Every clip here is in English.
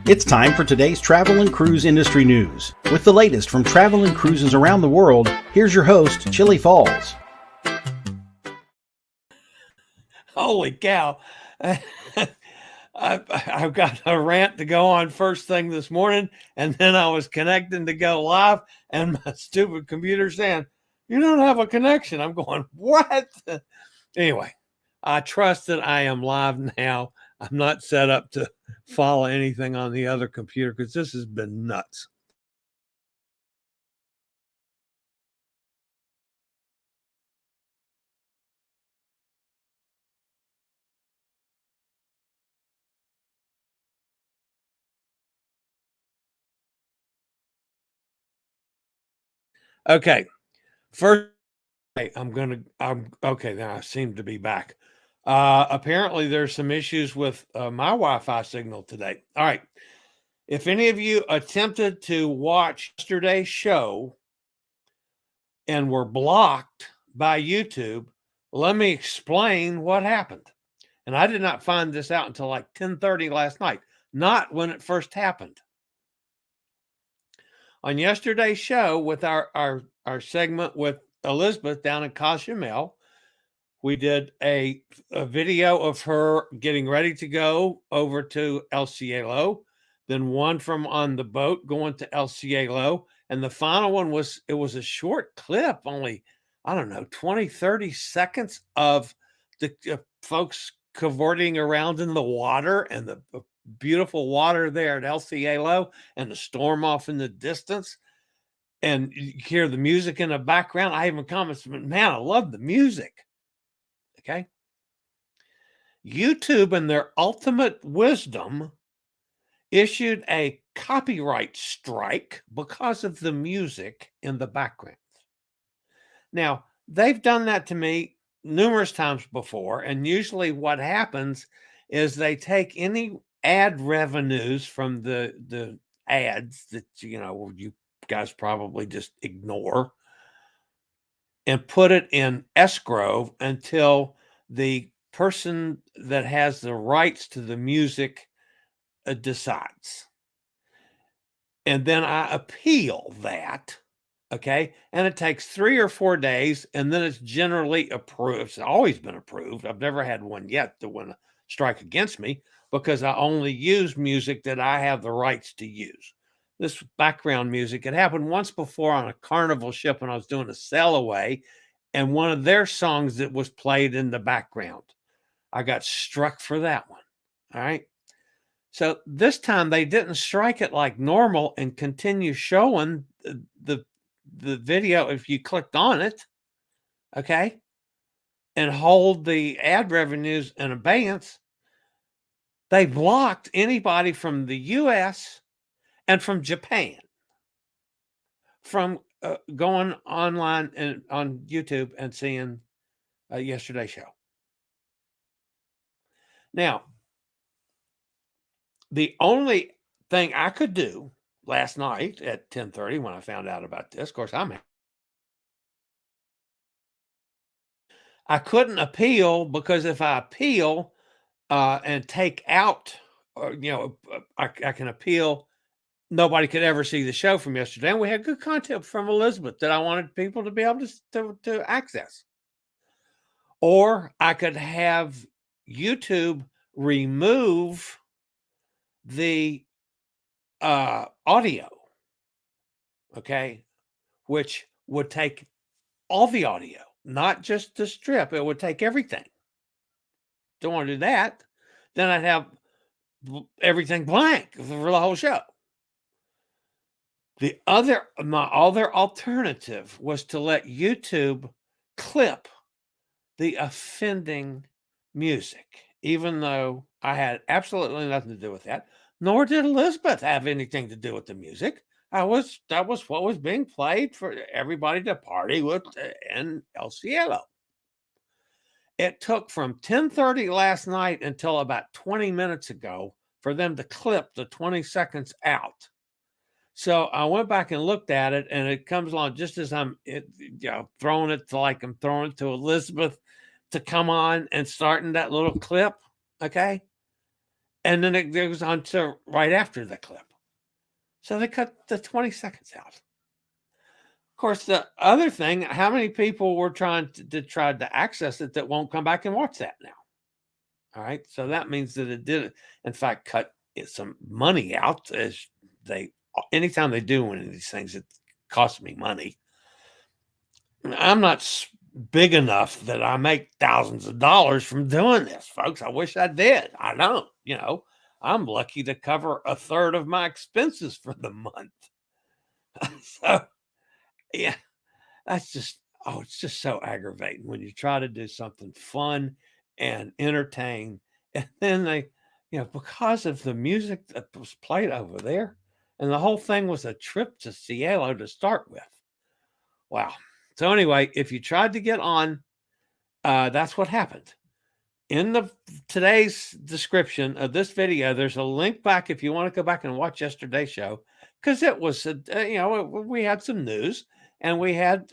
It's time for today's travel and cruise industry news. With the latest from travel and cruises around the world, here's your host, Chillie Falls. Holy cow. I've got a rant to go on first thing this morning, and then I was connecting to go live, and my stupid computer saying, "You don't have a connection." I'm going, what? Anyway, I trust that I am live now. I'm not set up to follow anything on the other computer because this has been nuts. Okay. First, I'm okay. Now I seem to be back. Apparently there's some issues with my Wi-Fi signal today. All right. If any of you attempted to watch yesterday's show and were blocked by YouTube, let me explain what happened. And I did not find this out until like 10:30 last night, not when it first happened. On yesterday's show with our segment with Elizabeth down in Cozumel, we did a video of her getting ready to go over to El Cielo, then one from on the boat going to El Cielo, and the final one was a short clip, only, I don't know, 20, 30 seconds of the folks cavorting around in the water and the beautiful water there at El Cielo and the storm off in the distance. And you hear the music in the background. I even commented, man, I love the music. Okay. YouTube, in their ultimate wisdom, issued a copyright strike because of the music in the background. Now, they've done that to me numerous times before, and usually what happens is they take any ad revenues from the ads that you guys probably just ignore and put it in escrow until the person that has the rights to the music decides. And then I appeal that, okay? And it takes 3 or 4 days, and then it's generally approved. It's always been approved. I've never had one yet to win a strike against me because I only use music that I have the rights to use. This background music, it happened once before on a Carnival ship when I was doing a sail away, and one of their songs that was played in the background. I got struck for that one. All right. So this time they didn't strike it like normal and continue showing the video if you clicked on it, okay, and hold the ad revenues in abeyance. They blocked anybody from the US and from Japan from going online and on YouTube and seeing yesterday's show. Now, the only thing I could do last night at 10:30 when I found out about this, of course, I couldn't appeal because if I appeal and take out, or I can appeal. Nobody could ever see the show from yesterday, and we had good content from Elizabeth that I wanted people to be able to access. Or I could have YouTube remove the audio, okay, which would take all the audio, not just the strip. It would take everything. Don't want to do that. Then I'd have everything blank for the whole show. My other alternative was to let YouTube clip the offending music, even though I had absolutely nothing to do with that, nor did Elizabeth have anything to do with the music. That was what was being played for everybody to party with in El Cielo. It took from 10:30 last night until about 20 minutes ago for them to clip the 20 seconds out. So I went back and looked at it, and it comes along just as I'm throwing it to, like I'm throwing it to Elizabeth to come on and starting that little clip, okay? And then it goes on to right after the clip. So they cut the 20 seconds out. Of course, the other thing, how many people were trying to access it that won't come back and watch that now? All right. So that means that it did, in fact, cut some money out, as anytime they do one of these things, it costs me money. I'm not big enough that I make thousands of dollars from doing this, folks. I wish I did. I don't. I'm lucky to cover a third of my expenses for the month. So, yeah, it's just so aggravating when you try to do something fun and entertain, and then they, because of the music that was played over there, and the whole thing was a trip to Cielo to start with. Wow. So anyway, if you tried to get on, that's what happened. In today's description of this video, there's a link back if you want to go back and watch yesterday's show, because it was, we had some news, and we had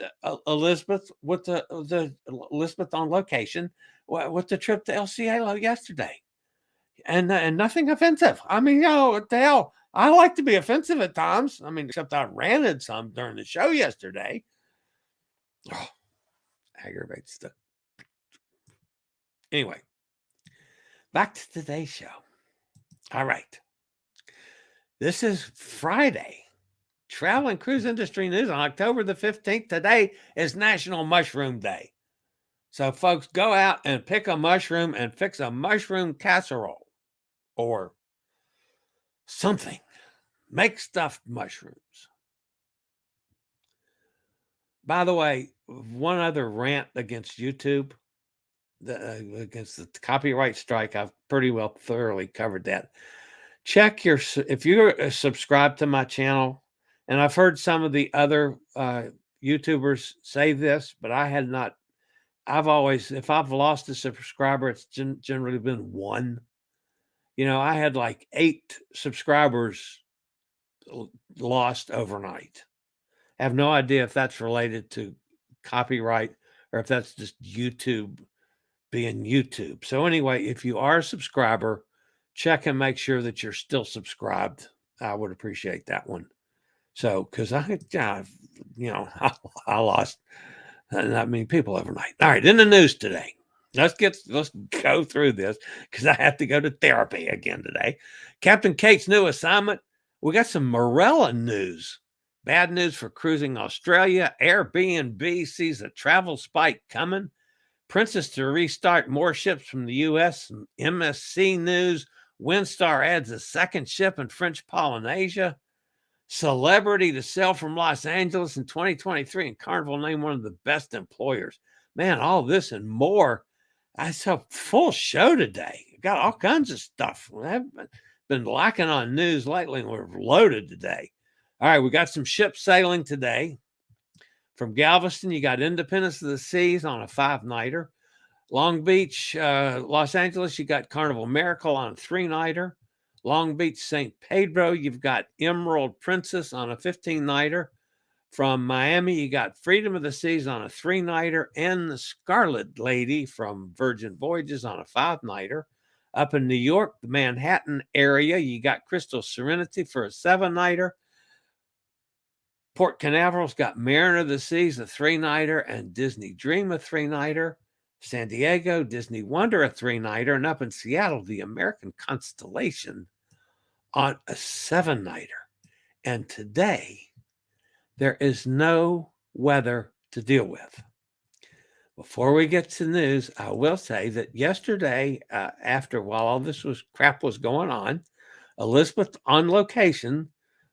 Elizabeth with the Elizabeth on location with the trip to El Cielo yesterday, and nothing offensive. I mean, what the hell? I like to be offensive at times. I mean, except I ranted some during the show yesterday. Oh, aggravates the. Anyway, back to today's show. All right. This is Friday. Travel and cruise industry news on October the 15th. Today is National Mushroom Day. So, folks, go out and pick a mushroom and fix a mushroom casserole or something. Make stuffed mushrooms. By the way, one other rant against YouTube. Against the copyright strike, I've pretty well thoroughly covered that. Check if you're subscribed to my channel, and I've heard some of the other YouTubers say this, but I had not. If I've lost a subscriber, it's generally been one. I had like 8 subscribers lost overnight. I have no idea if that's related to copyright or if that's just YouTube being YouTube. So anyway, if you are a subscriber, check and make sure that you're still subscribed. I would appreciate that one. So, because I lost not many people overnight. All right, in the news today, let's go through this because I have to go to therapy again today. Captain Kate's new assignment. We got some Marella news. Bad news for cruising Australia. Airbnb sees a travel spike coming. Princess to restart more ships from the U.S. MSC news. Windstar adds a second ship in French Polynesia. Celebrity to sell from Los Angeles in 2023, and Carnival named one of the best employers. Man, all this and more. That's a full show today. Got all kinds of stuff. We haven't been lacking on news lately, and we're loaded today. All right, we got some ships sailing today. From Galveston, you got Independence of the Seas on a 5-nighter. Long Beach, Los Angeles, you got Carnival Miracle on a 3-nighter. Long Beach, St. Pedro, you've got Emerald Princess on a 15-nighter. From Miami, you got Freedom of the Seas on a 3-nighter, and the Scarlet Lady from Virgin Voyages on a 5-nighter. Up in New York, the Manhattan area, you got Crystal Serenity for a 7-nighter. Port Canaveral's got Mariner of the Seas, a 3-nighter, and Disney Dream, a 3-nighter. San Diego, Disney Wonder, a 3-nighter. And up in Seattle, the American Constellation on a 7-nighter. And today, there is no weather to deal with. Before we get to the news, I will say that yesterday, while all this crap was going on, Elizabeth on location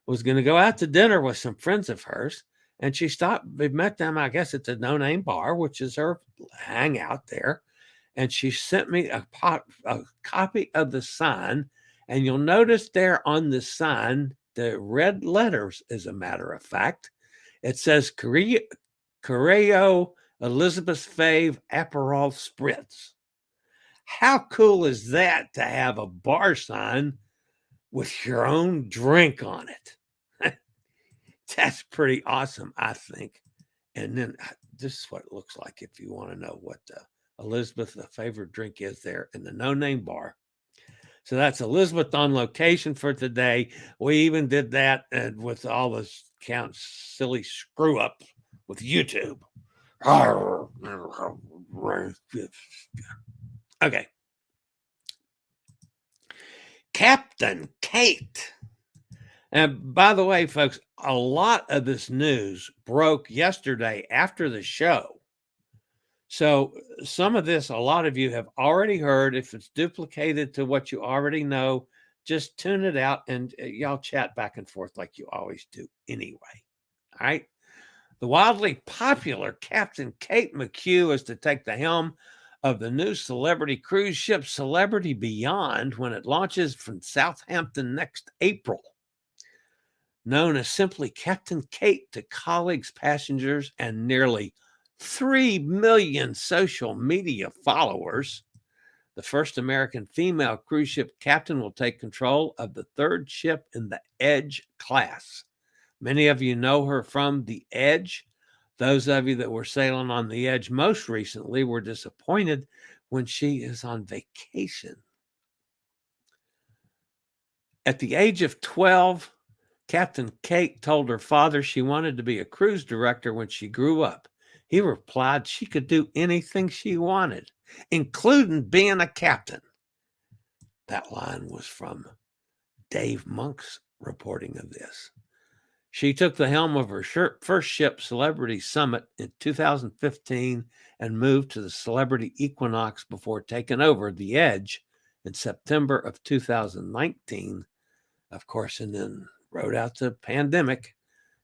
was going to go out to dinner with some friends of hers, and she stopped. We met them, I guess, at the No Name Bar, which is her hangout there, and she sent me a copy of the sign, and you'll notice there on the sign, the red letters, as a matter of fact, it says Correo Elizabeth's Fave Aperol Spritz. How cool is that to have a bar sign with your own drink on it? That's pretty awesome, I think. And then this is what it looks like if you want to know what Elizabeth's favorite drink is there in the No Name Bar. So that's Elizabeth on location for today. We even did that with all this silly screw up with YouTube. Okay. Captain Kate. And by the way, folks, a lot of this news broke yesterday after the show. So some of this, a lot of you have already heard. If it's duplicated to what you already know, just tune it out and y'all chat back and forth like you always do anyway. All right. The wildly popular Captain Kate McHugh is to take the helm of the new celebrity cruise ship Celebrity Beyond when it launches from Southampton next April. Known as simply Captain Kate to colleagues, passengers, and nearly 3 million social media followers, the first American female cruise ship captain will take control of the third ship in the Edge class. Many of you know her from the Edge. Those of you that were sailing on the Edge most recently were disappointed when she is on vacation. At the age of 12, Captain Kate told her father she wanted to be a cruise director when she grew up. He replied she could do anything she wanted, including being a captain. That line was from Dave Monk's reporting of this. She took the helm of her first ship, Celebrity Summit, in 2015 and moved to the Celebrity Equinox before taking over the Edge in September of 2019, of course, and then rode out the pandemic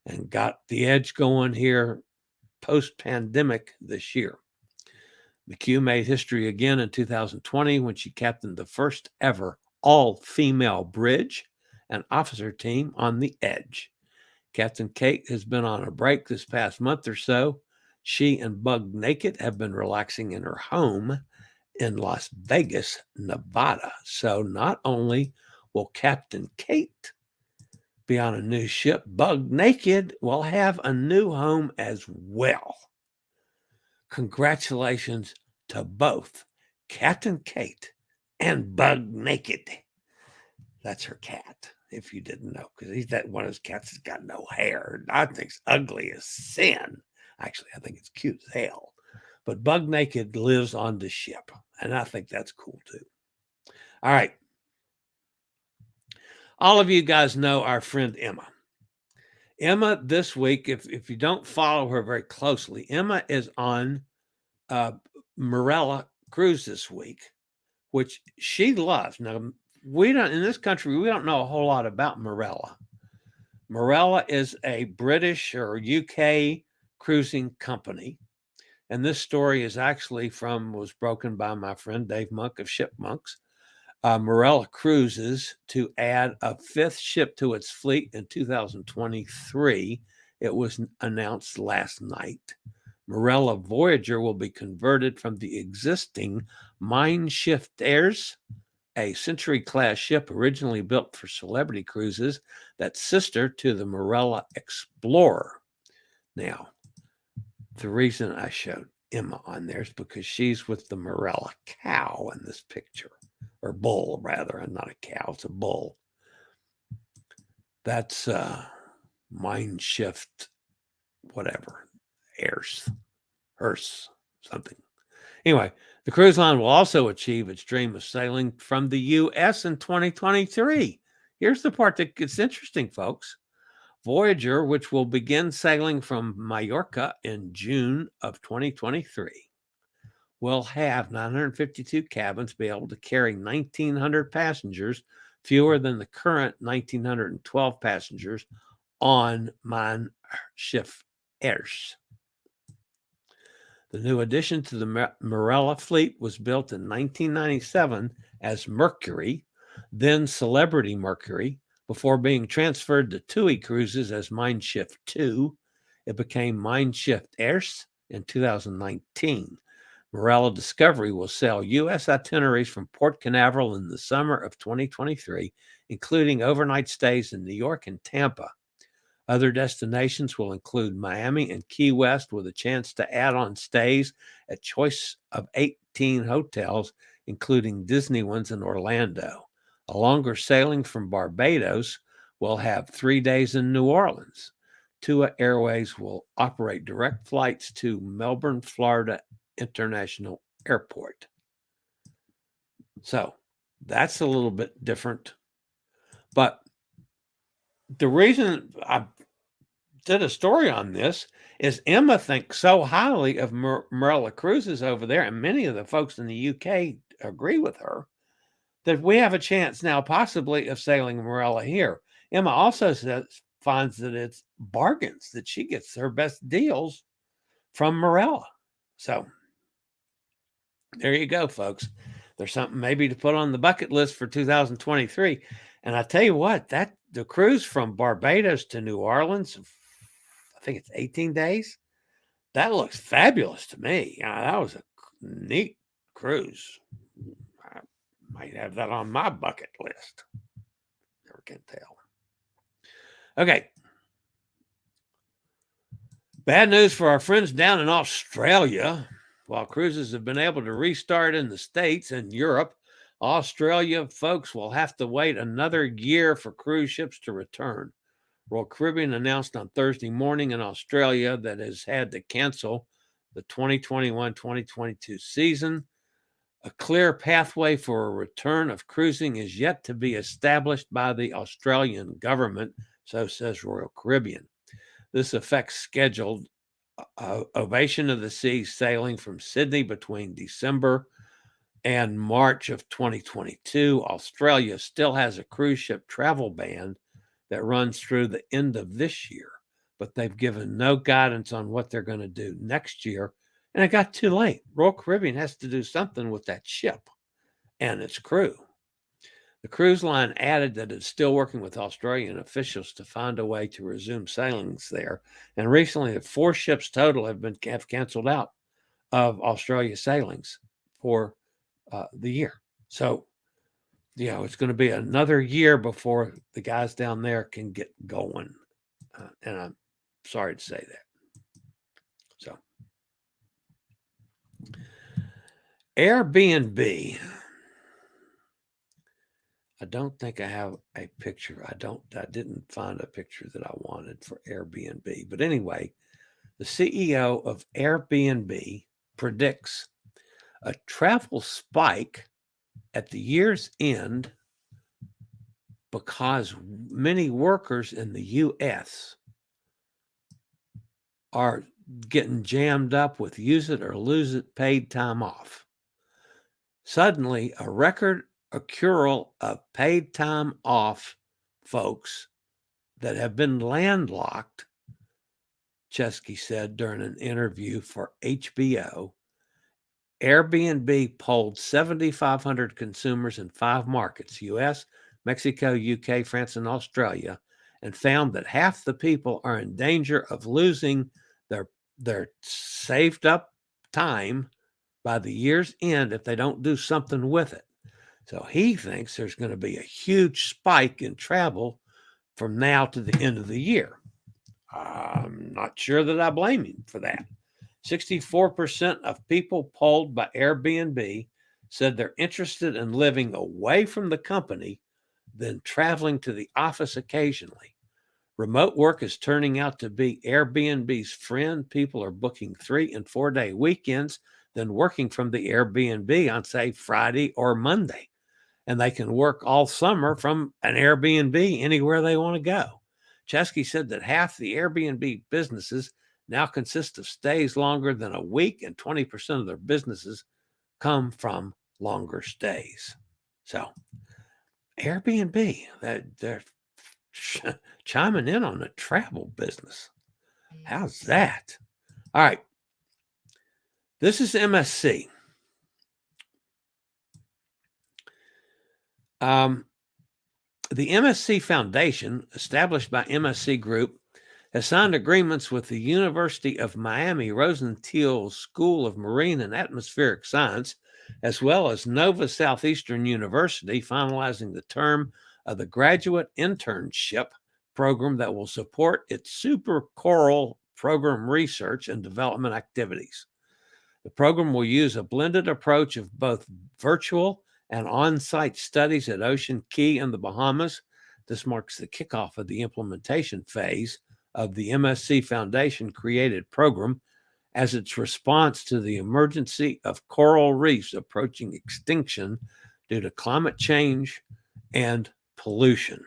and got the Edge going here post-pandemic this year. McHugh made history again in 2020 when she captained the first ever all-female bridge and officer team on the Edge. Captain Kate has been on a break this past month or so. She and Bug Naked have been relaxing in her home in Las Vegas, Nevada. So not only will Captain Kate be on a new ship, Bug Naked will have a new home as well. Congratulations to both Captain Kate and Bug Naked. That's her cat, if you didn't know, because he's that one of those cats that's got no hair. I think it's ugly as sin. Actually, I think it's cute as hell. But Bug Naked lives on the ship, and I think that's cool too. All right. All of you guys know our friend Emma. Emma this week, if you don't follow her very closely, Emma is on Marella cruise this week, which she loves. Now, we don't, in this country, we don't know a whole lot about Marella. Marella is a British or UK cruising company. And this story is actually was broken by my friend Dave Monk of Ship Monks. Marella Cruises to add a fifth ship to its fleet in 2023. It was announced last night. Marella Voyager will be converted from the existing Mein Schiff Airs, a Century-class ship originally built for Celebrity Cruises, that's sister to the Marella Explorer. Now, the reason I showed Emma on there is because she's with the Marella cow in this picture, or bull, rather, and not a cow, it's a bull. That's Mein Schiff, whatever, Hearse, something. Anyway, the cruise line will also achieve its dream of sailing from the U.S. in 2023. Here's the part that gets interesting, folks. Voyager, which will begin sailing from Mallorca in June of 2023, will have 952 cabins, be able to carry 1,900 passengers, fewer than the current 1,912 passengers on Mein Schiff Airs. The new addition to the Marella fleet was built in 1997 as Mercury, then Celebrity Mercury, before being transferred to TUI Cruises as Mein Schiff 2. It became Mein Schiff Airs in 2019. Marella Discovery will sail U.S. itineraries from Port Canaveral in the summer of 2023, including overnight stays in New York and Tampa. Other destinations will include Miami and Key West, with a chance to add on stays at choice of 18 hotels, including Disney ones in Orlando. A longer sailing from Barbados will have 3 days in New Orleans. TUA Airways will operate direct flights to Melbourne, Florida International Airport. So that's a little bit different. But the reason I did a story on this is Emma thinks so highly of Marella Cruises over there, and many of the folks in the UK agree with her, that we have a chance now possibly of sailing Marella here. Emma also finds that it's bargains, that she gets her best deals from Marella. So there you go, folks. There's something maybe to put on the bucket list for 2023. And I tell you what, that the cruise from Barbados to New Orleans, I think it's 18 days. That looks fabulous to me. That was a neat cruise. I might have that on my bucket list. Never can tell. Okay. Bad news for our friends down in Australia. While cruises have been able to restart in the States and Europe, Australia folks will have to wait another year for cruise ships to return. Royal Caribbean announced on Thursday morning in Australia that it has had to cancel the 2021-2022 season. A clear pathway for a return of cruising is yet to be established by the Australian government, so says Royal Caribbean. This affects scheduled Ovation of the Seas sailing from Sydney between December and March of 2022. Australia still has a cruise ship travel ban that runs through the end of this year, but they've given no guidance on what they're going to do next year. And it got too late. Royal Caribbean has to do something with that ship and its crew. The cruise line added that it's still working with Australian officials to find a way to resume sailings there. And recently, 4 ships total have canceled out of Australia sailings for the year. So, it's going to be another year before the guys down there can get going. And I'm sorry to say that. So, Airbnb. I don't think I have a picture. I didn't find a picture that I wanted for Airbnb. But anyway, the CEO of Airbnb predicts a travel spike at the year's end because many workers in the U.S. are getting jammed up with use it or lose it paid time off. Suddenly, a record accrual of paid time off folks that have been landlocked, Chesky said during an interview for HBO. Airbnb polled 7,500 consumers in 5 markets, US, Mexico, UK, France, and Australia, and found that half the people are in danger of losing their saved up time by the year's end if they don't do something with it. So he thinks there's going to be a huge spike in travel from now to the end of the year. I'm not sure that I blame him for that. 64% of people polled by Airbnb said they're interested in living away from the company than traveling to the office occasionally. Remote work is turning out to be Airbnb's friend. People are booking 3- and 4-day weekends than working from the Airbnb on, say, Friday or Monday. And they can work all summer from an Airbnb anywhere they want to go. Chesky said that half the Airbnb businesses now consist of stays longer than a week, and 20% of their businesses come from longer stays. So Airbnb, they're chiming in on the travel business. How's that? All right. This is MSC. The MSC Foundation, established by MSC Group, has signed agreements with the University of Miami Rosenthal School of Marine and Atmospheric Science, as well as Nova Southeastern University, finalizing the term of the graduate internship program that will support its super coral program research and development activities. The program will use a blended approach of both virtual and on-site studies at Ocean Key in the Bahamas. This marks the kickoff of the implementation phase of the MSC Foundation created program as its response to the emergency of coral reefs approaching extinction due to climate change and pollution.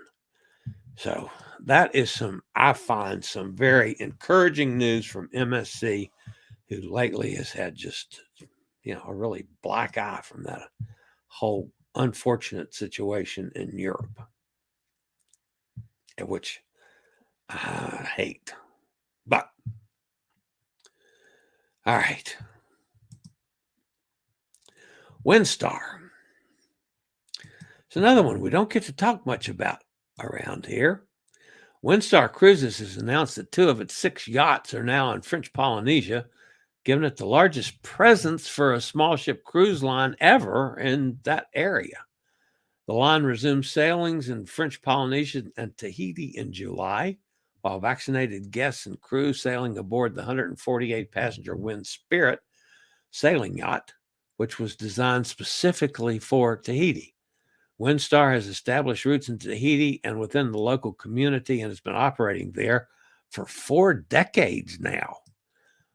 So that is I find some very encouraging news from MSC, who lately has had just, a really black eye from that whole unfortunate situation in Europe, which I hate. But, all right. Windstar. It's another one we don't get to talk much about around here. Winstar Cruises has announced that 2 of its 6 yachts are now in French Polynesia, giving it the largest presence for a small ship cruise line ever in that area. The line resumed sailings in French Polynesia and Tahiti in July, while vaccinated guests and crew sailing aboard the 148-passenger Wind Spirit sailing yacht, which was designed specifically for Tahiti. Windstar has established roots in Tahiti and within the local community and has been operating there for 4 decades now.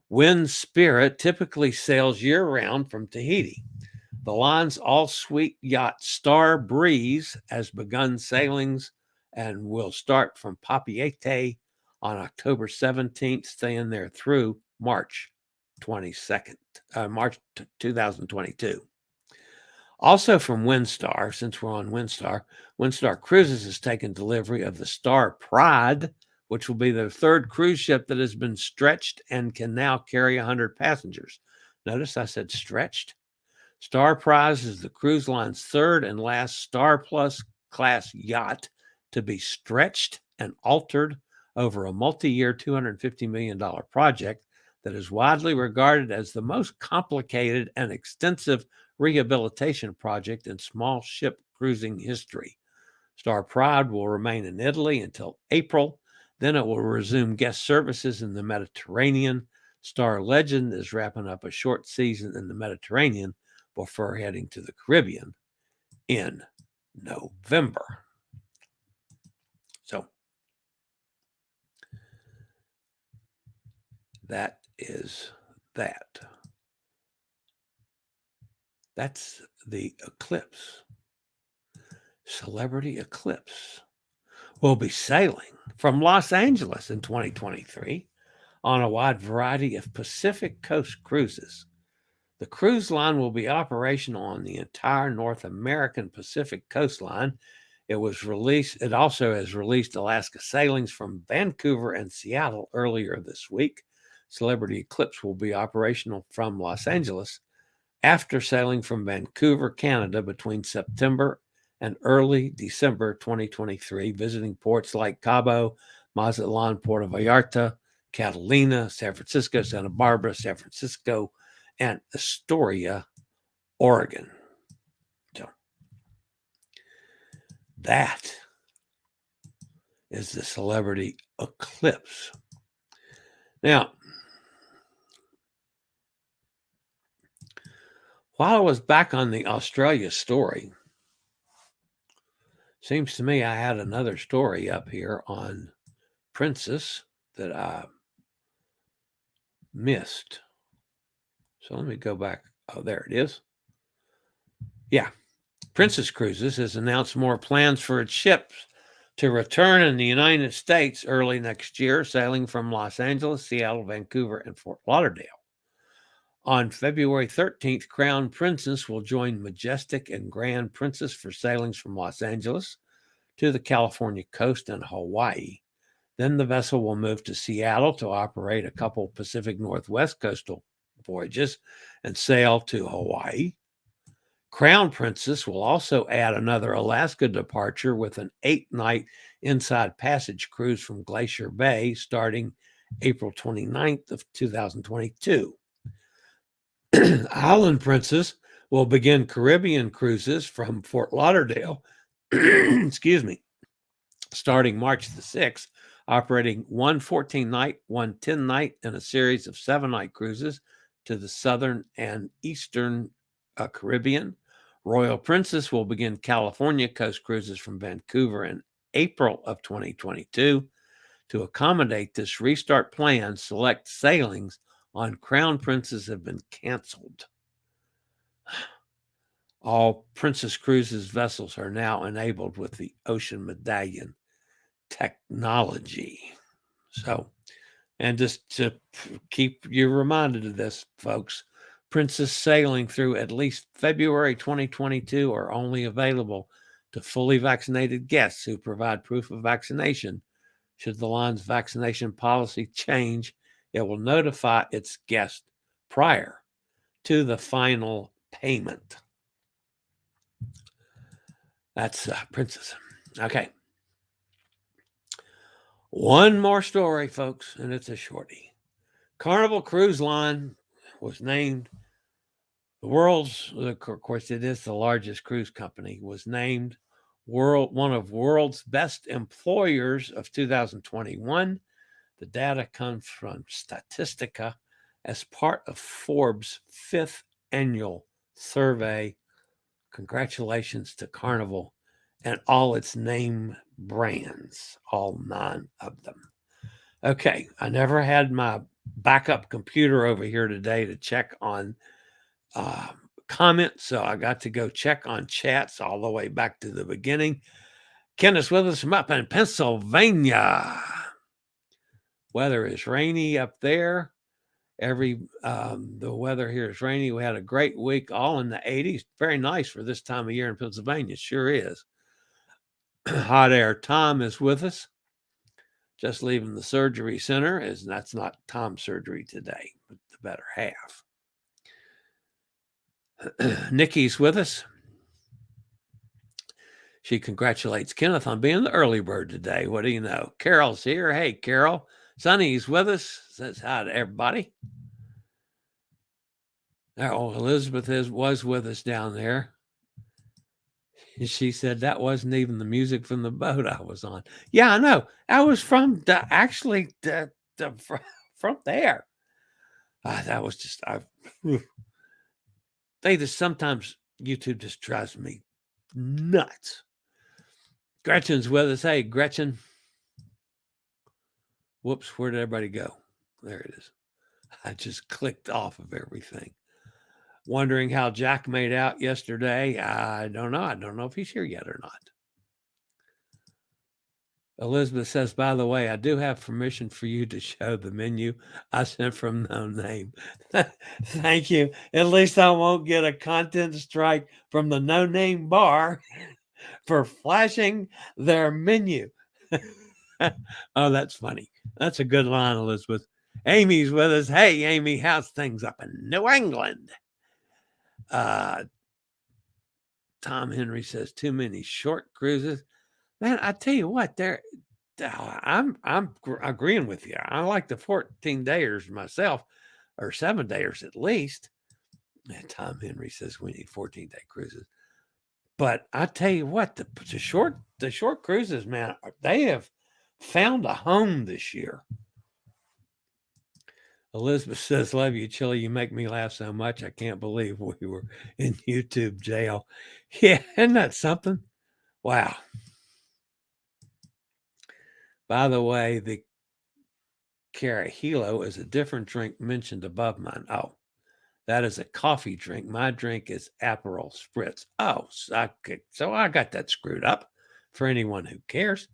Wind Spirit typically sails year-round from Tahiti. The line's all-suite yacht Star Breeze has begun sailings and will start from Papeete on October 17th, staying there through March 2022. Also from Windstar, since we're on Windstar, Winstar Cruises has taken delivery of the Star Pride, which will be their 3rd cruise ship that has been stretched and can now carry 100 passengers. Notice I said stretched. Star Prize is the cruise line's 3rd and last Star Plus class yacht to be stretched and altered over a multi-year $250 million project that is widely regarded as the most complicated and extensive rehabilitation project in small ship cruising history. Star Pride will remain in Italy until April. Then it will resume guest services in the Mediterranean. Star Legend is wrapping up a short season in the Mediterranean before heading to the Caribbean in November. So that is that. That's the eclipse. Celebrity Eclipse will be sailing from Los Angeles in 2023 on a wide variety of Pacific Coast cruises. The cruise line will be operational on the entire North American Pacific coastline. It also has released Alaska sailings from Vancouver and Seattle earlier this week. Celebrity Eclipse will be operational from Los Angeles after sailing from Vancouver, Canada between September and early December 2023, visiting ports like Cabo, Mazatlan, Puerto Vallarta, Catalina, San Francisco, Santa Barbara, San Francisco, and Astoria, Oregon. So that is the Celebrity Eclipse. Now, while I was back on the Australia story, seems to me I had another story up here on Princess that I missed. So let me go back. Oh, there it is. Yeah. Princess Cruises has announced more plans for its ships to return in the United States early next year, sailing from Los Angeles, Seattle, Vancouver, and Fort Lauderdale. On February 13th, Crown Princess will join Majestic and Grand Princess for sailings from Los Angeles to the California coast and Hawaii. Then the vessel will move to Seattle to operate a couple Pacific Northwest coastal voyages and sail to Hawaii. Crown Princess will also add another Alaska departure with an 8-night inside passage cruise from Glacier Bay starting April 29th of 2022. Island Princess will begin Caribbean cruises from Fort Lauderdale, starting March the 6th, operating one 14-night, one 10-night, and a series of 7-night cruises to the southern and eastern Caribbean. Royal Princess will begin California coast cruises from Vancouver in April of 2022. To accommodate this restart plan, select sailings on Crown Princess have been canceled. All Princess Cruises vessels are now enabled with the Ocean Medallion technology. So, and just to keep you reminded of this, folks, Princess sailing through at least February 2022 are only available to fully vaccinated guests who provide proof of vaccination. Should the line's vaccination policy change, it will notify its guests prior to the final payment. That's Princess. Okay. One more story, folks, and it's a shorty. Carnival Cruise Line was named the world's, of course, it is the largest cruise company, was named one of world's best employers of 2021. The data comes from Statistica as part of Forbes' 5th annual survey. Congratulations to Carnival and all its name brands, all 9 of them. Okay, I never had my backup computer over here today to check on comments, so I got to go check on chats all the way back to the beginning. Ken is with us from up in Pennsylvania. Weather is rainy up there. The weather here is rainy. We had a great week, all in the 80s. Very nice for this time of year in Pennsylvania. Sure is. Hot Air Tom is with us. Just leaving the surgery center, as that's not Tom's surgery today, but the better half. Nikki's with us. She congratulates Kenneth on being the early bird today. What do you know? Carol's here. Hey, Carol. Sonny's with us. Says hi to everybody. Oh, Elizabeth was with us down there. She said that wasn't even the music from the boat I was on. Yeah, I know. I was from from there. That was just they just sometimes YouTube just drives me nuts. Gretchen's with us. Hey, Gretchen. Whoops, where did everybody go? There it is. I just clicked off of everything. Wondering how Jack made out yesterday. I don't know. I don't know if he's here yet or not. Elizabeth says, by the way, I do have permission for you to show the menu I sent from No Name. Thank you. At least I won't get a content strike from the No Name bar for flashing their menu. Oh, that's funny. That's a good line, Elizabeth. Amy's with us. Hey, Amy, how's things up in New England? Tom Henry says too many short cruises. Man, I tell you what, I'm agreeing with you. I like the 14-dayers myself, or 7-dayers at least. And Tom Henry says we need 14-day cruises. But I tell you what, the short cruises, man, they have found a home this year. Elizabeth says, love you, Chillie. You make me laugh so much. I can't believe we were in YouTube jail. Yeah, isn't that something? Wow. By the way, the Carahilo is a different drink mentioned above mine. Oh, that is a coffee drink. My drink is Aperol Spritz. Oh, so I got that screwed up for anyone who cares.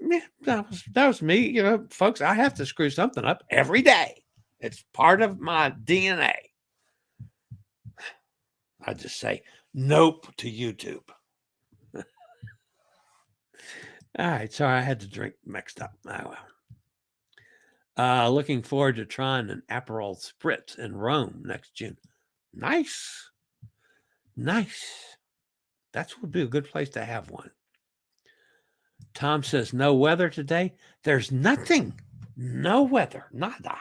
Yeah, that was me. You know, folks, I have to screw something up every day. It's part of my DNA. I just say nope to YouTube. All right, sorry, I had the drink mixed up. Oh, well. Looking forward to trying an Aperol Spritz in Rome next June. Nice. That would be a good place to have one. Tom says no weather today. There's nothing. No weather. Nada.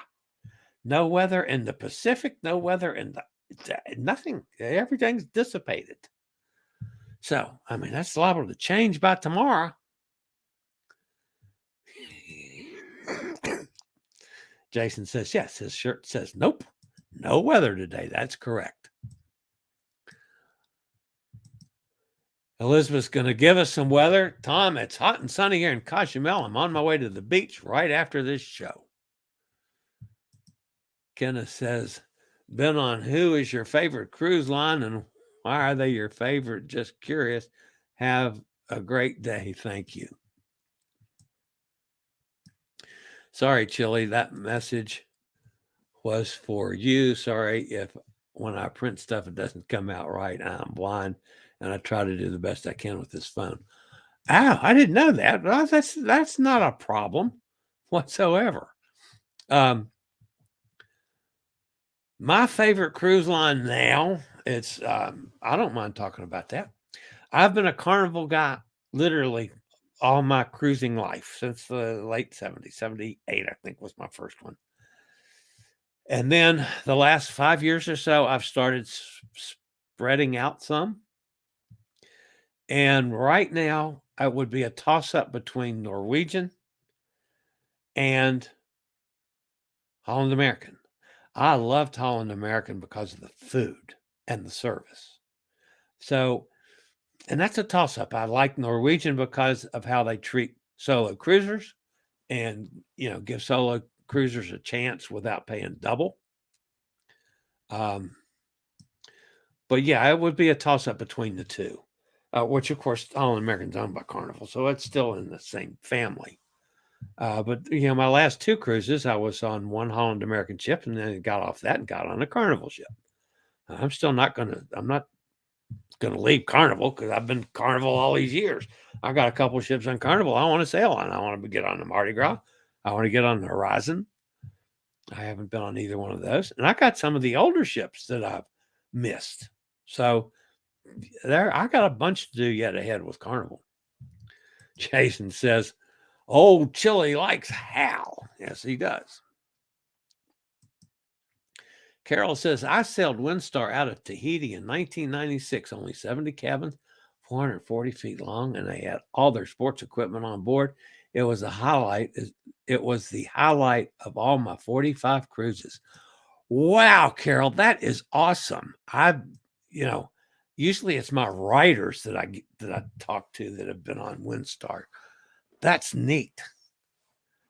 No weather in the Pacific. No weather in nothing. Everything's dissipated. So, I mean, that's liable to change by tomorrow. Jason says, yes, his shirt says, nope, no weather today. That's correct. Elizabeth's going to give us some weather. Tom, it's hot and sunny here in Cozumel. I'm on my way to the beach right after this show. Kenneth says, been on who is your favorite cruise line and why are they your favorite? Just curious. Have a great day. Thank you. Sorry, Chillie, that message was for you. Sorry if when I print stuff, it doesn't come out right. I'm blind and I try to do the best I can with this phone. Oh, I didn't know that. Well, that's not a problem whatsoever. My favorite cruise line now, it's I don't mind talking about that. I've been a Carnival guy literally all my cruising life since the late 70s. 78, I think, was my first one. And then the last 5 years or so, I've started spreading out some. And right now, it would be a toss-up between Norwegian and Holland American. I loved Holland American because of the food and the service. So, and that's a toss-up. I like Norwegian because of how they treat solo cruisers and, give solo cruisers a chance without paying double. But yeah, it would be a toss-up between the two, which of course Holland American's owned by Carnival, so it's still in the same family. But my last two cruises, I was on one Holland American ship and then got off that and got on a Carnival ship. I'm not gonna leave Carnival because I've been Carnival all these years. I got a couple ships on Carnival I want to sail on. I want to get on the Mardi Gras. I want to get on the Horizon. I haven't been on either one of those. And I got some of the older ships that I've missed. So I got a bunch to do yet ahead with Carnival. Jason says, "Oh, Chillie likes Hal." Yes, he does. Carol says, I sailed Windstar out of Tahiti in 1996, only 70 cabins, 440 feet long, and they had all their sports equipment on board. It was the highlight of all my 45 cruises. Wow, Carol, that is awesome. Usually it's my writers that I talk to that have been on Windstar. That's neat.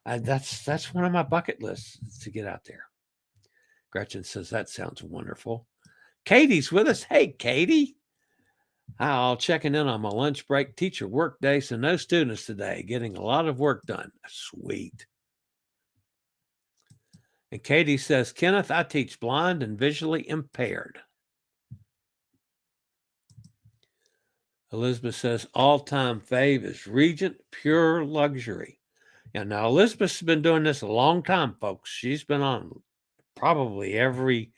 That's one of my bucket lists to get out there. Gretchen says, that sounds wonderful. Katie's with us. Hey, Katie. I'll checking in on my lunch break teacher work day, so no students today. Getting a lot of work done. Sweet. And Katie says, Kenneth, I teach blind and visually impaired. Elizabeth says, all-time fave is Regent Pure Luxury. And now Elizabeth's been doing this a long time, folks. She's been on probably every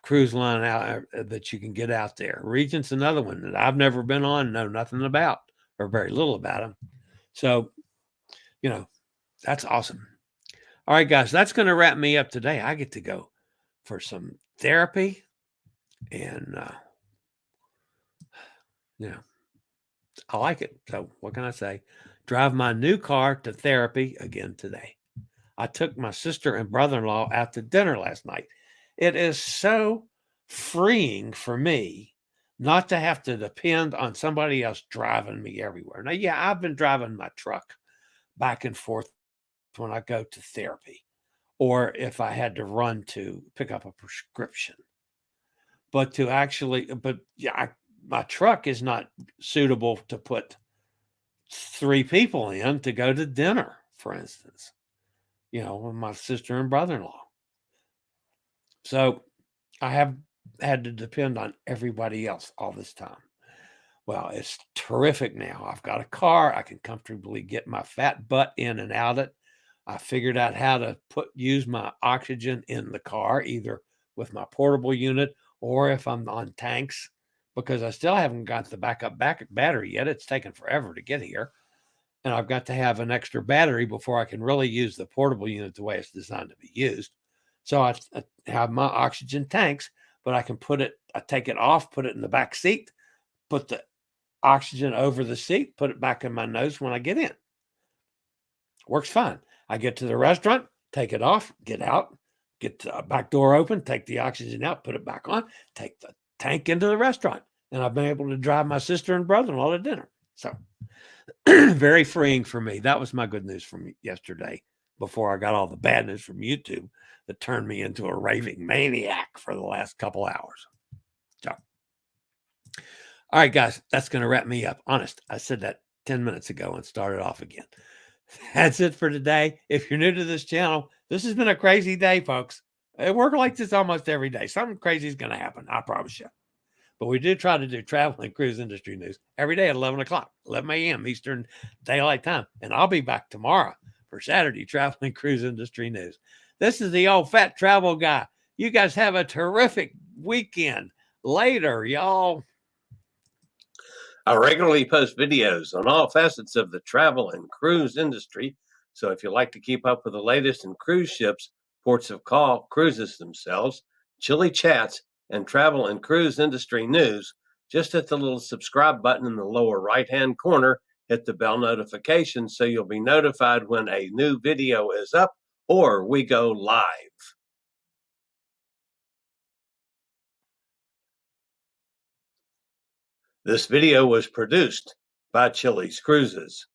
cruise line out that you can get out there. Regent's another one that I've never been on, know nothing about, or very little about them. So, that's awesome. All right, guys, that's going to wrap me up today. I get to go for some therapy and, I like it. So what can I say? Drive my new car to therapy again today. I took my sister and brother-in-law out to dinner last night. It is so freeing for me not to have to depend on somebody else driving me everywhere. Now, yeah, I've been driving my truck back and forth when I go to therapy or if I had to run to pick up a prescription. But my truck is not suitable to put 3 people in to go to dinner, for instance. With my sister and brother-in-law. So I have had to depend on everybody else all this time. Well, it's terrific now. I've got a car. I can comfortably get my fat butt in and out it. I figured out how to use my oxygen in the car, either with my portable unit or if I'm on tanks, because I still haven't got the backup battery yet. It's taken forever to get here. And I've got to have an extra battery before I can really use the portable unit the way it's designed to be used. So I have my oxygen tanks, but I can I take it off, put it in the back seat, put the oxygen over the seat, put it back in my nose when I get in. Works fine. I get to the restaurant, take it off, get out, get the back door open, take the oxygen out, put it back on, take the tank into the restaurant, and I've been able to drive my sister and brother-in-law to dinner. So very freeing for me. That was my good news from yesterday before I got all the bad news from YouTube that turned me into a raving maniac for the last couple hours. So, all right, guys, that's going to wrap me up. Honest, I said that 10 minutes ago and started off again. That's it for today. If you're new to this channel, this has been a crazy day, folks. I work like this almost every day. Something crazy is going to happen, I promise you. But we do try to do travel and cruise industry news every day at 11 o'clock, 11 a.m. Eastern Daylight Time. And I'll be back tomorrow for Saturday travel and cruise industry news. This is the old fat travel guy. You guys have a terrific weekend. Later, y'all. I regularly post videos on all facets of the travel and cruise industry. So if you like to keep up with the latest in cruise ships, ports of call, cruises themselves, Chillie chats, and travel and cruise industry news, just hit the little subscribe button in the lower right-hand corner, hit the bell notification so you'll be notified when a new video is up or we go live. This video was produced by Chillies Cruises.